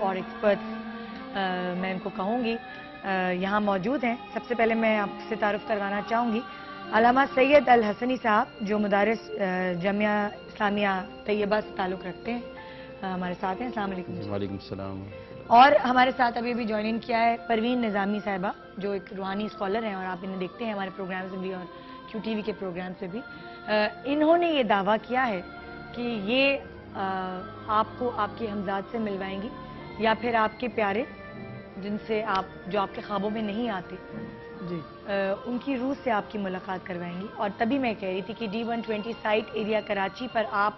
اور ایکسپرٹس میں ان کو کہوں گی یہاں موجود ہیں. سب سے پہلے میں آپ سے تعارف کروانا چاہوں گی علامہ سید الحسنی صاحب جو مدارس جامعہ اسلامیہ طیبہ سے تعلق رکھتے ہیں, ہمارے ساتھ ہیں. السلام علیکم. وعلیکم السلام. اور ہمارے ساتھ ابھی جوائن کیا ہے پروین نظامی صاحبہ جو ایک روحانی اسکالر ہیں اور آپ انہیں دیکھتے ہیں ہمارے پروگرام سے بھی اور کیو ٹی وی کے پروگرام سے بھی. انہوں نے یہ دعویٰ کیا ہے کہ یہ آپ کو آپ کے ہمزاد سے ملوائیں گی یا پھر آپ کے پیارے جن سے جو آپ کے خوابوں میں نہیں آتے جی ان کی روح سے آپ کی ملاقات کروائیں گی. اور تبھی میں کہہ رہی تھی کہ D120 سائٹ ایریا کراچی پر آپ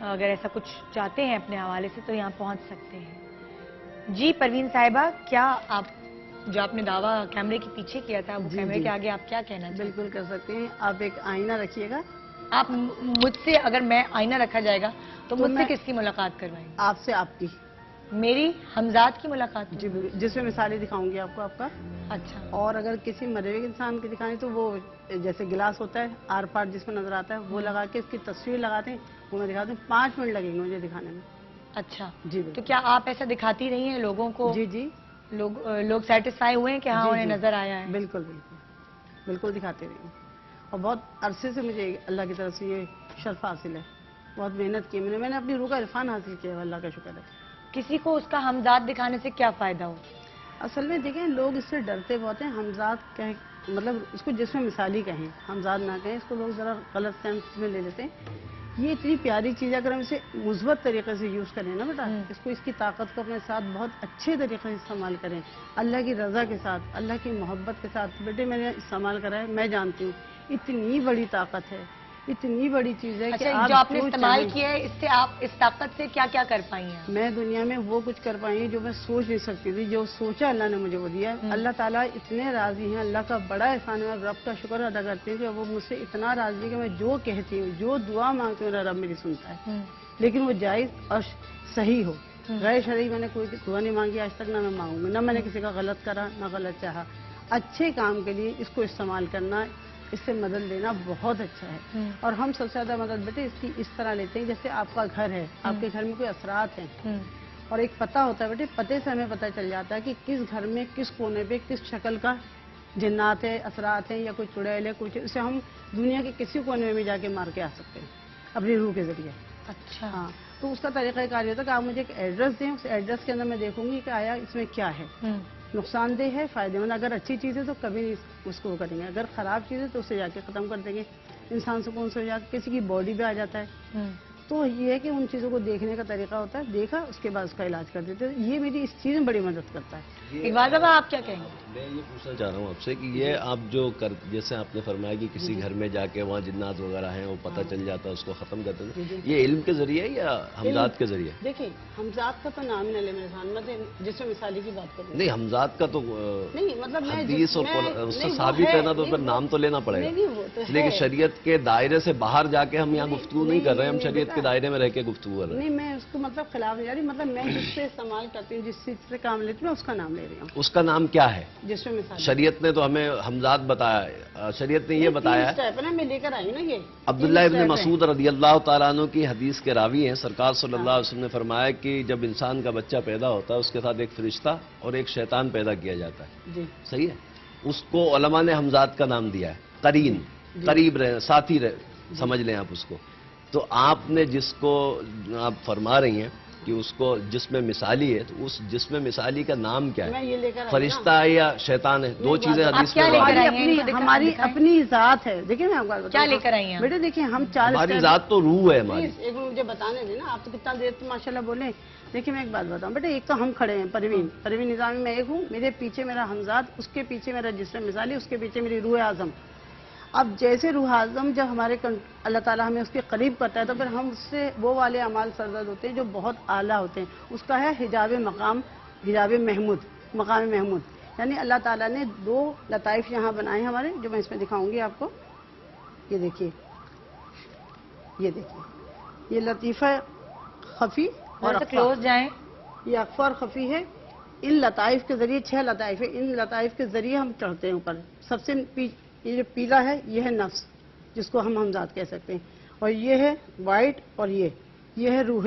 اگر ایسا کچھ چاہتے ہیں اپنے حوالے سے تو یہاں پہنچ سکتے ہیں. جی پروین صاحبہ, کیا آپ جو آپ نے دعویٰ کیمرے کے پیچھے کیا تھا وہ کیمرے کے آگے آپ کیا کہنا چاہتے ہیں؟ بالکل کر سکتے ہیں. آپ ایک آئینہ رکھیے گا. آپ مجھ سے اگر میں آئینہ رکھا جائے گا تو مجھ سے کس کی ملاقات کروائیں گے؟ آپ سے آپ کی. میری ہمزاد کی ملاقات؟ جی بالکل, جس میں مثالیں دکھاؤں گی آپ کو آپ کا. اچھا. اور اگر کسی مرے ہوئے انسان کی دکھانی تو وہ جیسے گلاس ہوتا ہے آر پار جس میں نظر آتا ہے وہ لگا کے اس کی تصویر لگاتے ہیں, وہ میں دکھاتی ہوں. 5 منٹ لگیں گے مجھے دکھانے میں. اچھا جی تو کیا آپ ایسا دکھاتی رہی ہیں لوگوں کو؟ جی جی لوگ سیٹسفائی ہوئے ہیں کہ ہاں انہیں نظر آیا ہے؟ بالکل بالکل بالکل دکھاتے رہی. اور بہت عرصے سے مجھے اللہ کی طرف سے یہ شرف حاصل ہے. بہت محنت کی میں نے اپنی روح کا عرفان حاصل کیا ہے, اللہ کا شکر ہے. کسی کو اس کا ہمزاد دکھانے سے کیا فائدہ ہو؟ اصل میں دیکھیں لوگ اس سے ڈرتے بہت ہیں. ہمزاد کہیں مطلب اس کو جس میں مثالی کہیں, ہمزاد نہ کہیں, اس کو لوگ ذرا غلط سینس میں لے لیتے ہیں. یہ اتنی پیاری چیز ہے, اگر ہم اسے مثبت طریقے سے یوز کریں نا بیٹا, اس کی طاقت کو اپنے ساتھ بہت اچھے طریقے سے استعمال کریں, اللہ کی رضا کے ساتھ, اللہ کی محبت کے ساتھ. بیٹے میں نے استعمال کرا ہے, میں جانتی ہوں اتنی بڑی طاقت ہے, اتنی بڑی چیز ہے کہ جو آپ نے استعمال کیا ہے اس سے آپ اس طاقت سے کیا کیا کر پائی ہیں؟ میں دنیا میں وہ کچھ کر پائی ہوں جو میں سوچ نہیں سکتی تھی. جو سوچا اللہ نے مجھے وہ دیا ہے. اللہ تعالیٰ اتنے راضی ہیں, اللہ کا بڑا احسان ہے. رب کا شکر ادا کرتی ہوں کہ وہ مجھ سے اتنا راضی ہے کہ میں جو کہتی ہوں, جو دعا مانگتی ہوں, رب میری سنتا ہے. لیکن وہ جائز اور صحیح ہو. غیر شرعی میں نے کوئی دعا نہیں مانگی آج تک, نہ میں مانگوں گی, نہ میں نے کسی کا غلط کرا نہ غلط چاہا. اچھے کام کے لیے اس کو استعمال کرنا, اس سے مدد لینا بہت اچھا ہے. اور ہم سب سے زیادہ مدد بیٹے اس کی اس طرح لیتے ہیں جیسے آپ کا گھر ہے, آپ کے گھر میں کوئی اثرات ہیں اور ایک پتہ ہوتا ہے بیٹے, پتے سے ہمیں پتہ چل جاتا ہے کہ کس گھر میں کس کونے پہ کس شکل کا جنات ہے, اثرات ہیں, یا کوئی چڑیل ہے, کچھ اسے ہم دنیا کے کسی کونے میں بھی جا کے مار کے آ سکتے ہیں اپنی روح کے ذریعے. اچھا. ہاں, تو اس کا طریقہ کار یہ ہوتا ہے کہ آپ مجھے ایک ایڈریس دیں, اس ایڈریس کے اندر میں دیکھوں گی کہ آیا اس میں کیا ہے, نقصان دہ ہے فائدہ مند. اگر اچھی چیز ہے تو کبھی نہیں اس کو کریں گے, اگر خراب چیز ہے تو اسے جا کے ختم کر دیں گے. انسان سکون سے ہو جاتا ہے, کسی کی باڈی پہ آ جاتا ہے. تو یہ ہے کہ ان چیزوں کو دیکھنے کا طریقہ ہوتا ہے, دیکھا اس کے بعد اس کا علاج کر دیتے ہیں. یہ میری اس چیز میں بڑی مدد کرتا ہے. اقبال صاحب آپ کیا کہیں گے؟ میں یہ پوچھنا چاہ رہا ہوں آپ سے کہ یہ آپ جو جیسے آپ نے فرمایا کہ کسی گھر میں جا کے وہاں جنات وغیرہ ہیں وہ پتہ چل جاتا ہے, اس کو ختم کرتے ہیں, یہ علم کے ذریعے یا ہمزاد کے ذریعے؟ دیکھیں ہمزاد کا تو نام ہی نہ لے میرے خان, مطلب جس میں مثالی کی بات کروں نہیں, ہمزاد کا تو نہیں, مطلب حدیث اور اس سے ثابت ہے نا, تو پھر نام تو لینا پڑے گا. لیکن شریعت کے دائرے سے باہر جا کے ہم یہاں گفتگو نہیں کر رہے ہیں, ہم شریعت کے دائرے میں رہ کے گفتگو کر رہے ہیں. نہیں, میں اس کو مطلب خلاف نہیں جا رہی, مطلب میں جس سے استعمال کرتی ہوں, جس چیز سے کام لیتی ہوں اس کا نام لے رہی ہوں. اس کا نام کیا ہے؟ جس میں مثال شریعت نے تو ہمیں ہمزاد بتایا, شریعت نے یہ بتایا ہے. میں لے کر آئی نا یہ عبداللہ ابن مسعود رضی اللہ تعالیٰ عنہ کی حدیث کے راوی ہیں, سرکار صلی اللہ علیہ وسلم نے فرمایا کہ جب انسان کا بچہ پیدا ہوتا ہے اس کے ساتھ ایک فرشتہ اور ایک شیطان پیدا کیا جاتا ہے. جی صحیح ہے. اس کو علماء نے ہمزاد کا نام دیا ہے, قرین, قریب رہے, ساتھی رہے, سمجھ لیں آپ اس کو. تو آپ نے جس کو آپ فرما رہی ہیں کہ اس کو جس میں مثالی ہے, تو اس جس میں مثالی کا نام کیا ہے؟ فرشتہ ہے یا شیطان ہے؟ دو چیزیں حدیث میں ہماری اپنی ذات ہے. دیکھیں میں آپ کو کیا لے کر آئی ہیں بیٹے, دیکھیں ہم 4 ہماری ذات تو روح ہے ہماری. ایک مجھے بتانے دیں نا, آپ تو کتنا دیر ماشاء اللہ بولیں. دیکھیں میں ایک بات بتاؤں بیٹے, ایک تو ہم کھڑے ہیں پروین نظامی, میں ایک ہوں, میرے پیچھے میرا ہمزاد, اس کے پیچھے میرا جس میں مثالی, اس کے پیچھے میری روح اعظم. اب جیسے روح اعظم جب ہمارے اللہ تعالیٰ ہمیں اس کے قریب کرتا ہے تو پھر ہم اس سے وہ والے اعمال سرزد ہوتے ہیں جو بہت اعلیٰ ہوتے ہیں. اس کا ہے حجاب مقام, حجاب محمود, مقام محمود. یعنی اللہ تعالیٰ نے 2 لطائف یہاں بنائے ہیں ہمارے, جو میں اس میں دکھاؤں گی آپ کو. یہ دیکھیے, یہ لطیفہ خفی اور کلوز جائیں, یہ اخفا اور خفی ہے. ان لطائف کے ذریعے 6 لطائف ہیں, ان لطائف کے ذریعے ہم چڑھتے ہیں اوپر. سب سے یہ جو پیلا ہے یہ ہے نفس, جس کو ہم ہمزاد کہہ سکتے ہیں, اور یہ ہے وائٹ, اور یہ ہے روح